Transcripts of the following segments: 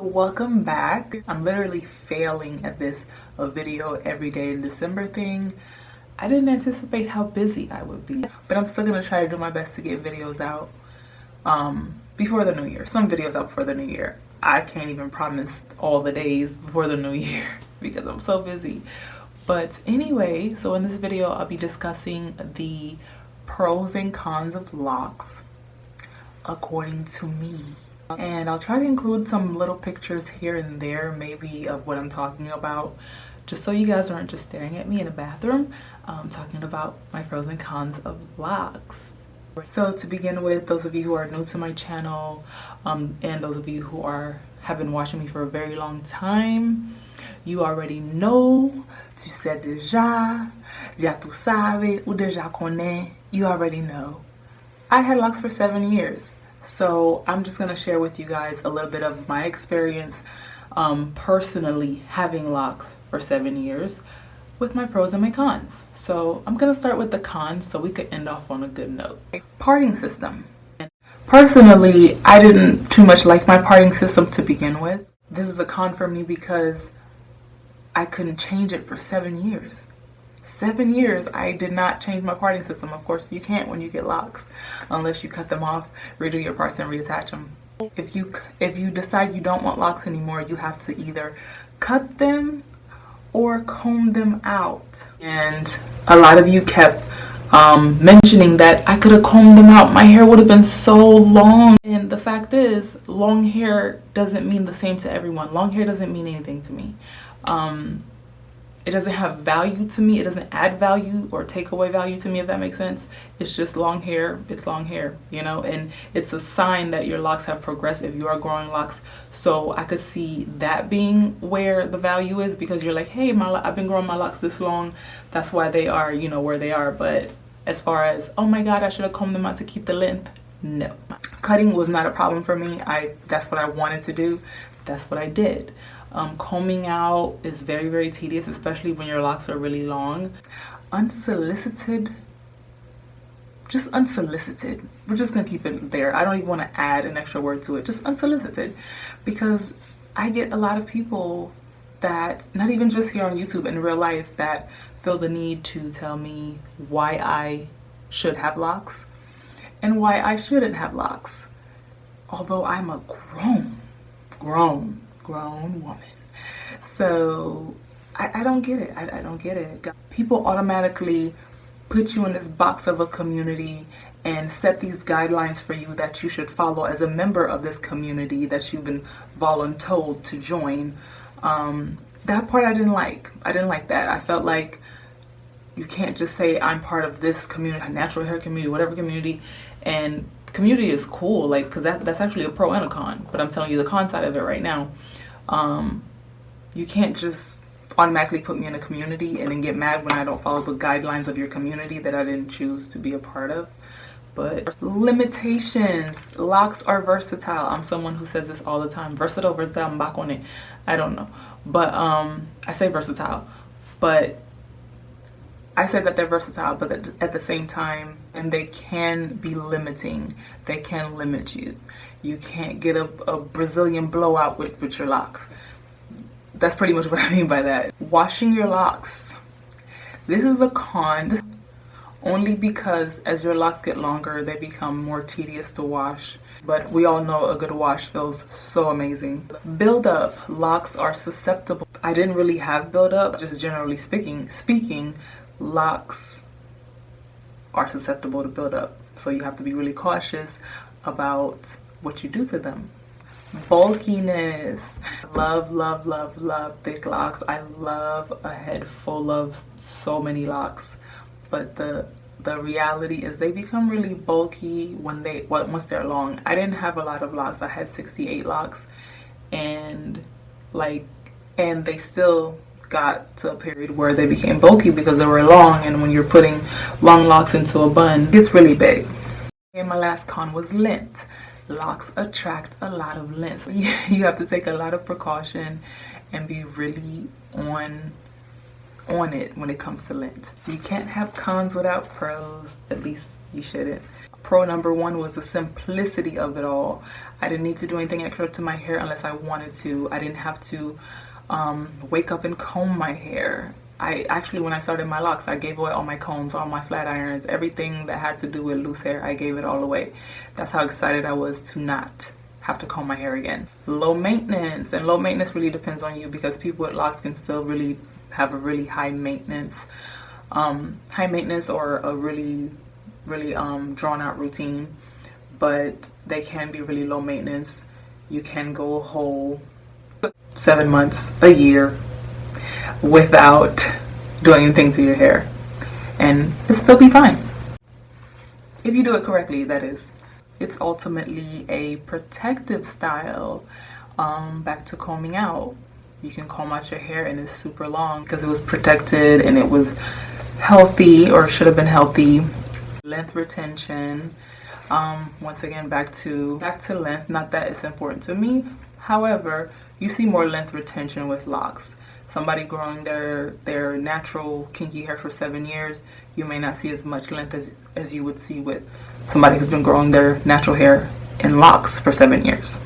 Welcome back. I'm literally failing at this video every day in December thing. I didn't anticipate how busy I would be, but I'm still gonna try to do my best to get videos out before the new year. Some videos out before the new year. I can't even promise all the days before the new year because I'm so busy. But anyway, so in this video I'll be discussing the pros and cons of locks according to me. And I'll try to include some little pictures here and there, maybe of what I'm talking about, just so you guys aren't just staring at me in a bathroom talking about my pros and cons of locks. So to begin with, those of you who are new to my channel and those of you who have been watching me for a very long time, you already know, tu sais déjà, já tu sabe, ou déjà connais, you already know. I had locks for 7 years. So I'm just going to share with you guys a little bit of my experience personally having locks for 7 years with my pros and my cons. So I'm going to start with the cons so we could end off on a good note. Parting system. Personally, I didn't too much like my parting system to begin with. This is a con for me because I couldn't change it for 7 years. 7 years I did not change my parting system. Of course you can't when you get locks unless you cut them off, redo your parts and reattach them. If you decide you don't want locks anymore, you have to either cut them or comb them out. And a lot of you kept mentioning that I could have combed them out. My hair would have been so long. And the fact is, long hair doesn't mean the same to everyone. Long hair doesn't mean anything to me. It doesn't have value to me. It doesn't add value or take away value to me, if that makes sense. It's just long hair. It's long hair, you know, and it's a sign that your locks have progressed if you are growing locks. So I could see that being where the value is, because you're like, hey, I've been growing my locks this long. That's why they are, you know, where they are. But as far as, oh my God, I should have combed them out to keep the length. No. Cutting was not a problem for me. That's what I wanted to do. That's what I did. Combing out is very, very tedious, especially when your locks are really long. Unsolicited, just unsolicited. We're just gonna keep it there. I don't even want to add an extra word to it, just unsolicited, because I get a lot of people that, not even just here on YouTube, in real life, that feel the need to tell me why I should have locks and why I shouldn't have locks. Although I'm a grown woman. So I don't get it. I don't get it. People automatically put you in this box of a community and set these guidelines for you that you should follow as a member of this community that you've been voluntold to join. That part I didn't like. I didn't like that. I felt like you can't just say I'm part of this community, natural hair community, whatever community, and community is cool, like, because that's actually a pro and a con, but I'm telling you the con side of it right now. You can't just automatically put me in a community and then get mad when I don't follow the guidelines of your community that I didn't choose to be a part of. But limitations. Locks are versatile. I'm someone who says this all the time. Versatile, I'm back on it. I don't know, but I say versatile, but I said that they're versatile, but at the same time, and they can be limiting. They can limit you. You can't get a Brazilian blowout with your locks. That's pretty much what I mean by that. Washing your locks. This is a con, only because as your locks get longer, they become more tedious to wash. But we all know a good wash feels so amazing. Build up. Locks are susceptible. I didn't really have build up, just generally speaking, locks are susceptible to build up, so you have to be really cautious about what you do to them. Bulkiness. Love thick locks. I love a head full of so many locks, but the reality is they become really bulky once they're long. I didn't have a lot of locks. I had 68 locks, and they still got to a period where they became bulky because they were long, and when you're putting long locks into a bun, it gets really big. And my last con was lint. Locks attract a lot of lint. So you have to take a lot of precaution and be really on it when it comes to lint. You can't have cons without pros, at least you shouldn't. Pro number one was the simplicity of it all. I didn't need to do anything extra to my hair unless I wanted to. I didn't have to wake up and comb my hair. I actually, when I started my locks, I gave away all my combs, all my flat irons, everything that had to do with loose hair, I gave it all away. That's how excited I was to not have to comb my hair again. Low maintenance, and low maintenance really depends on you, because people with locks can still really have a really high maintenance or a really drawn out routine, but they can be really low maintenance. You can go a whole 7 months, a year without doing anything to your hair and it'll still be fine. If you do it correctly, that is. It's ultimately a protective style. Back to combing out. You can comb out your hair and it's super long because it was protected and it was healthy, or should have been healthy. Length retention. Once again, back to length. Not that it's important to me. However, you see more length retention with locks. Somebody growing their natural kinky hair for 7 years, you may not see as much length as you would see with somebody who's been growing their natural hair in locks for 7 years.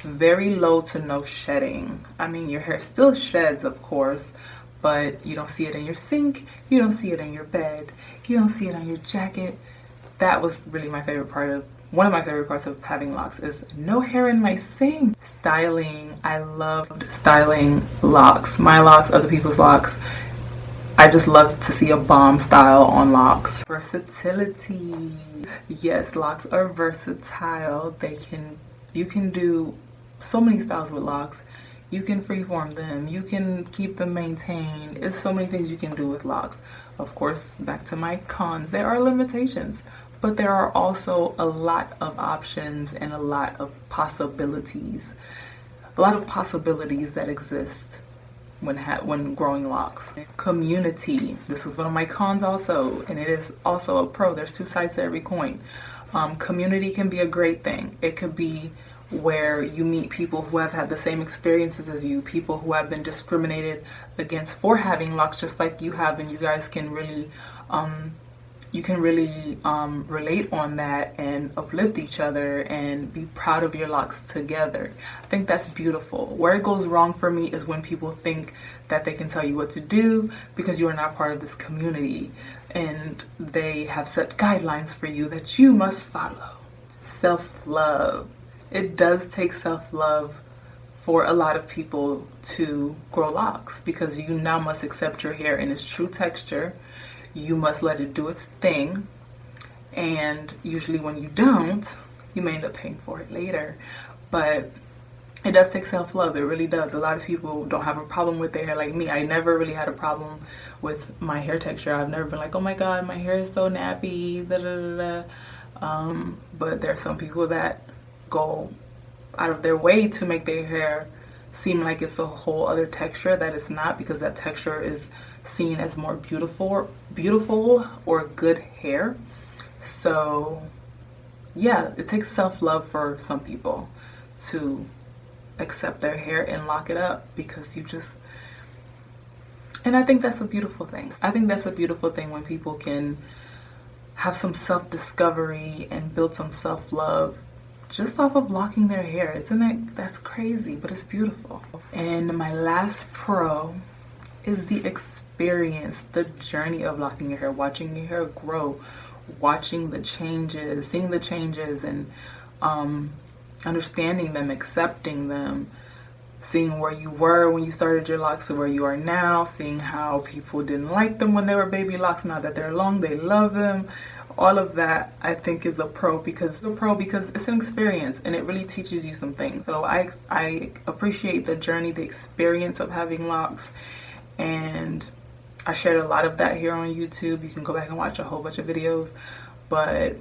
Very low to no shedding. I mean, your hair still sheds, of course, but you don't see it in your sink, you don't see it in your bed, you don't see it on your jacket. That was really my favorite part of, one of my favorite parts of having locks, is no hair in my sink. Styling, I loved styling locks. My locks, other people's locks. I just love to see a bomb style on locks. Versatility. Yes, locks are versatile. You can do so many styles with locks. You can freeform them. You can keep them maintained. It's so many things you can do with locks. Of course, back to my cons, there are limitations. But there are also a lot of options and a lot of possibilities. A lot of possibilities that exist when growing locks. Community. This was one of my cons also, and it is also a pro. There's two sides to every coin. Community can be a great thing. It could be where you meet people who have had the same experiences as you, people who have been discriminated against for having locks just like you have, and you guys can really relate on that and uplift each other and be proud of your locks together. I think that's beautiful. Where it goes wrong for me is when people think that they can tell you what to do because you are not part of this community and they have set guidelines for you that you must follow. Self-love. It does take self-love for a lot of people to grow locks, because you now must accept your hair in its true texture. You must let it do its thing, and usually when you don't, you may end up paying for it later. But it does take self-love. It really does. A lot of people don't have a problem with their hair like me. I never really had a problem with my hair texture. I've never been like, oh my god, my hair is so nappy, da da da da. But there are some people that go out of their way to make their hair seem like it's a whole other texture that it's not, because that texture is seen as more beautiful or good hair. So yeah, it takes self-love for some people to accept their hair and lock it up, because and I think that's a beautiful thing. I think that's a beautiful thing when people can have some self-discovery and build some self-love just off of locking their hair. That's crazy, but it's beautiful. And my last pro is the experience, the journey of locking your hair, watching your hair grow, watching the changes, seeing the changes, and understanding them, accepting them, seeing where you were when you started your locks to where you are now, seeing how people didn't like them when they were baby locks, now that they're long, they love them. All of that, I think, is a pro, because it's an experience and it really teaches you some things. So I appreciate the journey, the experience of having locks, and I shared a lot of that here on YouTube. You can go back and watch a whole bunch of videos, but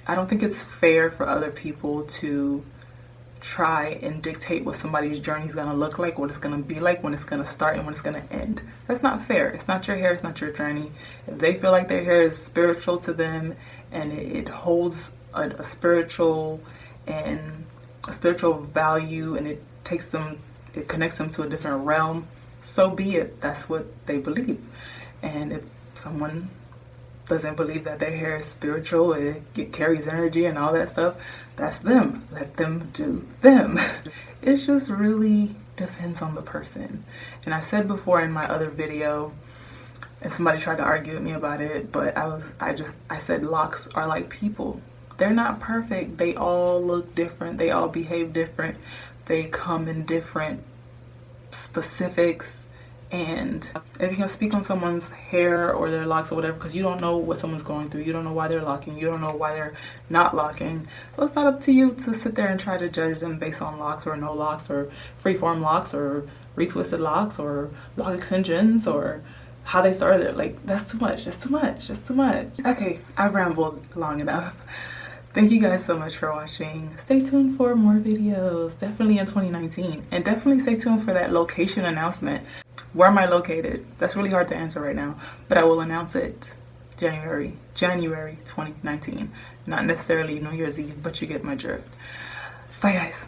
I don't think it's fair for other people to try and dictate what somebody's journey is going to look like, what it's going to be like, when it's going to start and when it's going to end. That's not fair. It's not your hair, it's not your journey. If they feel like their hair is spiritual to them and it holds a spiritual value, and it connects them to a different realm, so be it. That's what they believe. And if someone doesn't believe that their hair is spiritual, it carries energy and all that stuff, that's them. Let them do them. It just really depends on the person. And I said before in my other video, and somebody tried to argue with me about it, but I said locks are like people. They're not perfect. They all look different. They all behave different. They come in different specifics. And if you can speak on someone's hair or their locks or whatever, because you don't know what someone's going through, you don't know why they're locking, you don't know why they're not locking, so it's not up to you to sit there and try to judge them based on locks or no locks or freeform locks or retwisted locks or lock extensions or how they started. Like, that's too much. That's too much. That's too much. Okay, I've rambled long enough. Thank you guys so much for watching. Stay tuned for more videos, definitely in 2019. And definitely stay tuned for that location announcement. Where am I located? That's really hard to answer right now, but I will announce it January 2019. Not necessarily New Year's Eve, but you get my drift. Bye guys.